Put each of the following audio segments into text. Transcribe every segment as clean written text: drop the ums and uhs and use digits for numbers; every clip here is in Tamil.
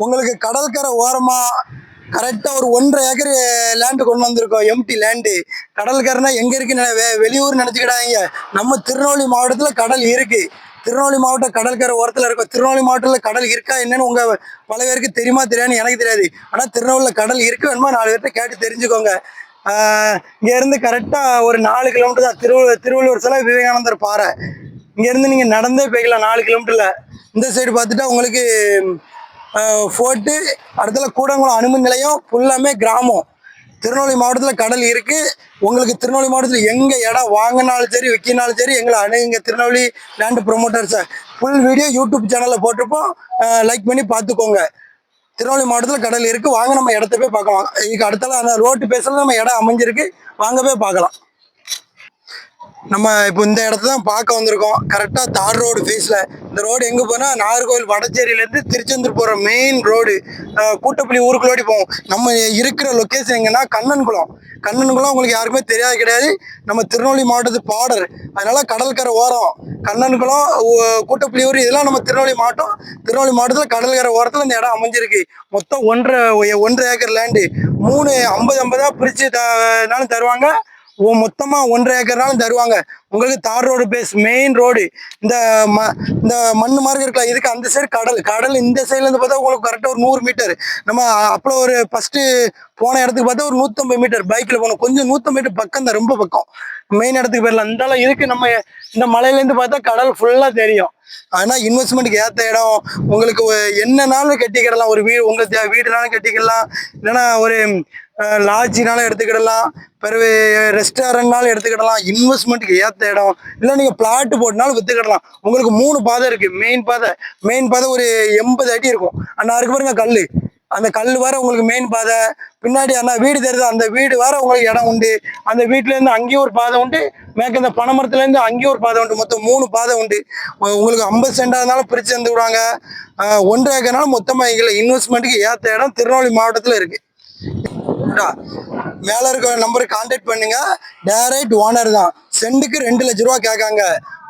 உங்களுக்கு கடற்கரை ஓரமா கரெக்டா ஒரு 1.5 ஏக்கர் லேண்டு கொண்டு வந்திருக்கோம். Empty land. கடற்கரைனா எங்க இருக்குன்னு வெளியூர் நினைச்சுக்கிடாதீங்க. நம்ம திருநெல்வேலி மாவட்டத்துல கடல் இருக்கு. திருநெல்வேலி மாவட்டம் கடற்கரை ஓரத்துல இருக்கும். திருநெல்வேலி மாவட்டத்துல கடல் இருக்கா என்னன்னு உங்க பல பேருக்கு தெரியுமா தெரியாதுன்னு எனக்கு தெரியாது. ஆனா திருநெல்வேலியில கடல் இருக்கு வேணுமா 4 பேர்கிட்ட கேட்டு தெரிஞ்சுக்கோங்க. இங்க இருந்து கரெக்டா ஒரு 4 கிலோமீட்டர் தான் திருவள்ளுவர் சிலை, விவேகானந்தர் பாறை. இங்க இருந்து நீங்க நடந்தே போய்க்கலாம் 4 கிலோமீட்டர்ல. இந்த சைடு பார்த்துட்டா உங்களுக்கு ஃபோர்ட்டு, அடுத்தல கூடங்குளம் அணுமின் நிலையம், ஃபுல்லாமே கிராமம். திருநெல்வேலி மாவட்டத்தில் கடல் இருக்கு. உங்களுக்கு திருநெல்வேலி மாவட்டத்தில் எங்க இடம் வாங்கினாலும் சரி விற்கினாலும் சரி எங்களை அணுகுங்க. திருநெல்வேலி லேண்ட் ப்ரொமோட்டர்ஸை ஃபுல் வீடியோ யூடியூப் சேனலில் போட்டிருப்போம். லைக் பண்ணி பார்த்துக்கோங்க. திருநெல்வேலி மாவட்டத்தில் கடல் இருக்கு. வாங்க நம்ம இடத்த போய் பார்க்கலாம். இதுக்கு அடுத்தால அந்த ரோட்டு பேசல நம்ம இடம் அமைஞ்சிருக்கு. வாங்க போய் பார்க்கலாம். நம்ம இப்போ இந்த இடத்த தான் பார்க்க வந்திருக்கோம். கரெக்டாக தார் ரோடு ஃபேஸில். இந்த ரோடு எங்கே போனால் நாகர்கோவில் வடச்சேரியிலேருந்து திருச்செந்தூர் போகிற மெயின் ரோடு. கூட்டப்புள்ளி ஊருக்குள்ளோடி போவோம். நம்ம இருக்கிற லொக்கேஷன் எங்கன்னா கண்ணன்குளம். கண்ணன்குளம் உங்களுக்கு யாருக்குமே தெரியாது கிடையாது. நம்ம திருநெல்வேலி மாவட்டத்து பார்டர். அதனால கடற்கரை ஓரம் கண்ணன்குளம், கூட்டப்புள்ளியூர் இதெல்லாம் நம்ம திருநெல்வேலி மாவட்டம். திருநெல்வேலி மாவட்டத்தில் கடற்கரை ஓரத்தில் இந்த இடம் அமைஞ்சிருக்கு. மொத்தம் 1.5 ஏக்கர் லேண்டு. 3 50-50 பிரிச்சுனாலும் தருவாங்க. மொத்தமா 1.5 ஏக்கர்னாலும் தருவாங்க. உங்களுக்கு தார் ரோடு பேஸ் மெயின் ரோடு. இந்த மண்ணு மாதிரி இருக்கலாம். இதுக்கு அந்த சைடு கடல் இந்த சைட்ல இருந்து பார்த்தா உங்களுக்கு கரெக்டா ஒரு 100 மீட்டர். நம்ம அப்போ ஒரு ஃபர்ஸ்ட் போன இடத்துக்கு பார்த்தா ஒரு 150 மீட்டர் பைக்ல போனோம். கொஞ்சம் 150 மீட்டர் பக்கம் தான், ரொம்ப பக்கம். மெயின் இடத்துக்கு போயிடலாம். இருந்தாலும் இதுக்கு நம்ம இந்த மலையில இருந்து பார்த்தா கடல் ஃபுல்லா தெரியும். ஆனா இன்வெஸ்ட்மெண்ட்டுக்கு ஏற்ற இடம். உங்களுக்கு என்னன்னாலும் கட்டிக்கிடலாம். ஒரு வீடு உங்களுக்கு வீடுனாலும் கட்டிக்கலாம். இல்லைன்னா ஒரு லாட்ஜினாலும் எடுத்துக்கிடலாம். பிறகு ரெஸ்டாரண்ட்னாலும் எடுத்துக்கிடலாம். இன்வெஸ்ட்மெண்ட்டுக்கு ஏற்ற இடம். இல்லை நீங்கள் பிளாட்டு போட்டுனாலும் விற்றுக்கிடலாம். உங்களுக்கு 3 பாதை இருக்குது. மெயின் பாதை ஒரு 80 அடி இருக்கும். அண்ணா இருக்கு பாருங்க கல். அந்த கல் வர உங்களுக்கு மெயின் பாதை. பின்னாடி அண்ணா வீடு தெரியுது. அந்த வீடு வர உங்களுக்கு இடம் உண்டு. அந்த வீட்டிலேருந்து அங்கேயும் ஒரு பாதை உண்டு. மேற்கு இந்த பனைமரத்துலேருந்து அங்கேயும் ஒரு பாதை உண்டு. மொத்தம் 3 பாதை உண்டு. உங்களுக்கு 50 சென்டாக பிரித்து வந்து விடுவாங்க. 1.5 ஏக்கர்னாலும் மொத்தமாக இன்வெஸ்ட்மெண்ட்டுக்கு ஏற்ற இடம் திருநெல்வேலி மாவட்டத்தில் இருக்குது. மேல இருக்க நம்பருக்கு கான்டாக்ட் பண்ணுங்க. டைரக்ட் ஓனர் தான். சென்ட்டுக்கு 2 லட்ச ரூபா கேட்காங்க.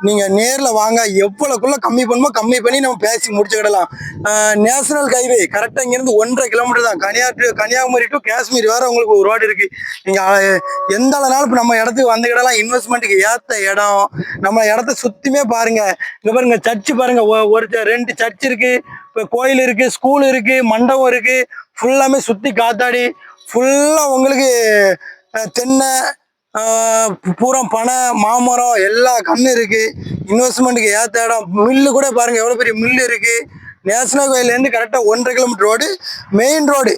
நீங்க நேர்ல வாங்க. எவ்வளவுக்குள்ள கம்மி பண்ணுமோ கம்மி பண்ணி நம்ம பேசி முடிச்சுக்கிடலாம். நேஷனல் ஹைவே கரெக்டா இங்கிருந்து 1.5 கிலோமீட்டர் தான். கன்னியாகுமரி டு காஷ்மீர் வேற உங்களுக்கு ஒரு ரோடு இருக்கு. நீங்க எந்த அளவுனாலும் இப்போ நம்ம இடத்துக்கு வந்துக்கிடலாம். இன்வெஸ்ட்மெண்ட்டுக்கு ஏற்ற இடம். நம்ம இடத்த சுத்தியுமே பாருங்க. இங்க பாருங்க சர்ச்சு பாருங்க. ஒரு 2 சர்ச் இருக்கு. இப்போ கோயில் இருக்கு, ஸ்கூல் இருக்கு, மண்டபம் இருக்கு. ஃபுல்லாமே சுத்தி காத்தாடி ஃபுல்லா உங்களுக்கு தென்னை, பூரா பனை, மாமரம் எல்லா கண்ணு இருக்கு. இன்வெஸ்ட்மெண்ட்டுக்கு ஏற்ற இடம். மில்லு கூட பாருங்க எவ்வளவு பெரிய மில்லு இருக்கு. நேஷனல் கோயிலேருந்து கரெக்டா 1.5 kilometre road. Main road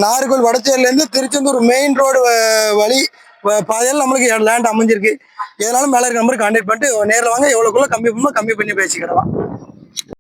Nagercoil வடச்சேரியிலேருந்து திருச்செந்தூர் மெயின் ரோடு வழி பாதையில் நம்மளுக்கு லேண்ட் அமைஞ்சிருக்கு. எதனாலும் மேலே இருக்க நம்பருக்கு கான்டாக்ட் பண்ணிட்டு நேரில் வாங்க. எவ்வளோக்குள்ள கம்மி பண்ணி பேசிக்கிடலாம்.